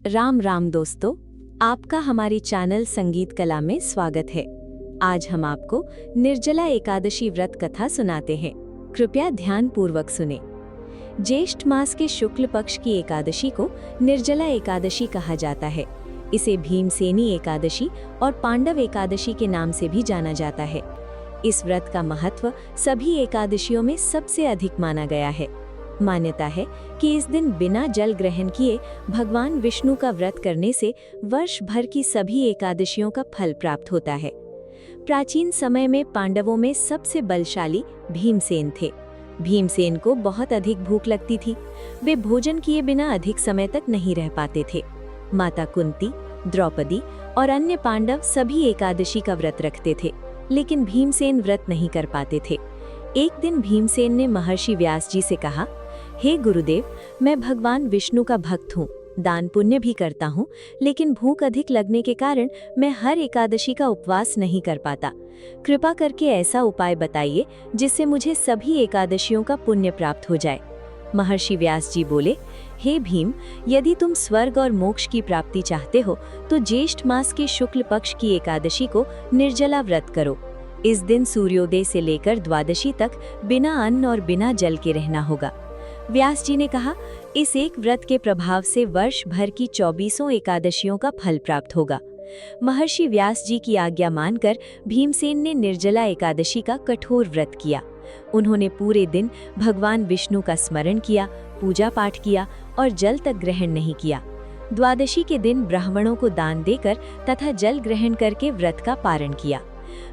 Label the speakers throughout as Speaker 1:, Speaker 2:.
Speaker 1: राम राम दोस्तों, आपका हमारी चैनल संगीत कला में स्वागत है। आज हम आपको निर्जला एकादशी व्रत कथा सुनाते हैं। कृपया ध्यान पूर्वक सुने। ज्येष्ठ मास के शुक्ल पक्ष की एकादशी को निर्जला एकादशी कहा जाता है। इसे भीमसेनी एकादशी और पांडव एकादशी के नाम से भी जाना जाता है। इस व्रत का महत्व सभी एकादशियों में सबसे अधिक माना गया है। मान्यता है कि इस दिन बिना जल ग्रहण किए भगवान विष्णु का व्रत करने से वर्ष भर की सभी एकादशियों का फल प्राप्त होता है। प्राचीन समय में पांडवों में सबसे बलशाली भीमसेन थे। भीमसेन को बहुत अधिक भूख लगती थी। वे भोजन किए बिना अधिक समय तक नहीं रह पाते थे। माता कुंती, द्रौपदी और अन्य पांडव सभी एकादशी का व्रत रखते थे, लेकिन भीमसेन व्रत नहीं कर पाते थे। एक दिन भीमसेन ने महर्षि व्यास जी से कहा, हे गुरुदेव, मैं भगवान विष्णु का भक्त हूँ, दान पुण्य भी करता हूँ, लेकिन भूख अधिक लगने के कारण मैं हर एकादशी का उपवास नहीं कर पाता। कृपा करके ऐसा उपाय बताइए जिससे मुझे सभी एकादशियों का पुण्य प्राप्त हो जाए। महर्षि व्यास जी बोले, हे भीम, यदि तुम स्वर्ग और मोक्ष की प्राप्ति चाहते हो तो ज्येष्ठ मास के शुक्ल पक्ष की एकादशी को निर्जला व्रत करो। इस दिन सूर्योदय से लेकर द्वादशी तक बिना अन्न और बिना जल के रहना होगा। व्यास जी ने कहा, इस एक व्रत के प्रभाव से वर्ष भर की 24 एकादशियों का फल प्राप्त होगा। महर्षि व्यास जी की आज्ञा मानकर भीमसेन ने निर्जला एकादशी का कठोर व्रत किया। उन्होंने पूरे दिन भगवान विष्णु का स्मरण किया, पूजा पाठ किया और जल तक ग्रहण नहीं किया। द्वादशी के दिन ब्राह्मणों को दान देकर तथा जल ग्रहण करके व्रत का पारण किया।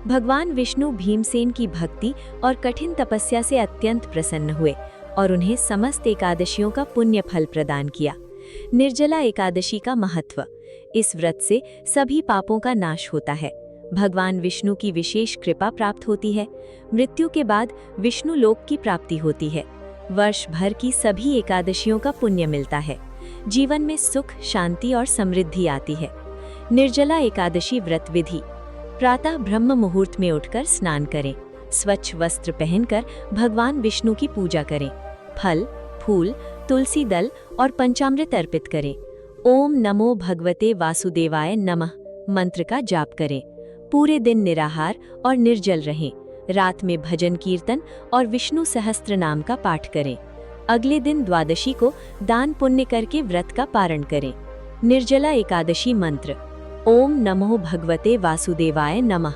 Speaker 1: भगवान विष्णु भीमसेन की भक्ति और कठिन तपस्या से अत्यंत प्रसन्न हुए और उन्हें समस्त एकादशियों का पुण्य फल प्रदान किया। निर्जला एकादशी का महत्व। इस व्रत से सभी पापों का नाश होता है। भगवान विष्णु की विशेष कृपा प्राप्त होती है। मृत्यु के बाद विष्णु लोक की प्राप्ति होती है। वर्ष भर की सभी एकादशियों का पुण्य मिलता है। जीवन में सुख, शांति और समृद्धि आती है। निर्जला एकादशी व्रत विधि। प्रातः ब्रह्म मुहूर्त में उठकर स्नान करें। स्वच्छ वस्त्र पहनकर भगवान विष्णु की पूजा करें। फल, फूल, तुलसी दल और पंचामृत अर्पित करें। ओम नमो भगवते वासुदेवाय नमः मंत्र का जाप करें। पूरे दिन निराहार और निर्जल रहें। रात में भजन कीर्तन और विष्णु सहस्त्र नाम का पाठ करें। अगले दिन द्वादशी को दान पुण्य करके व्रत का पारण करें। निर्जला एकादशी मंत्र। ओम नमो भगवते वासुदेवाय नमः।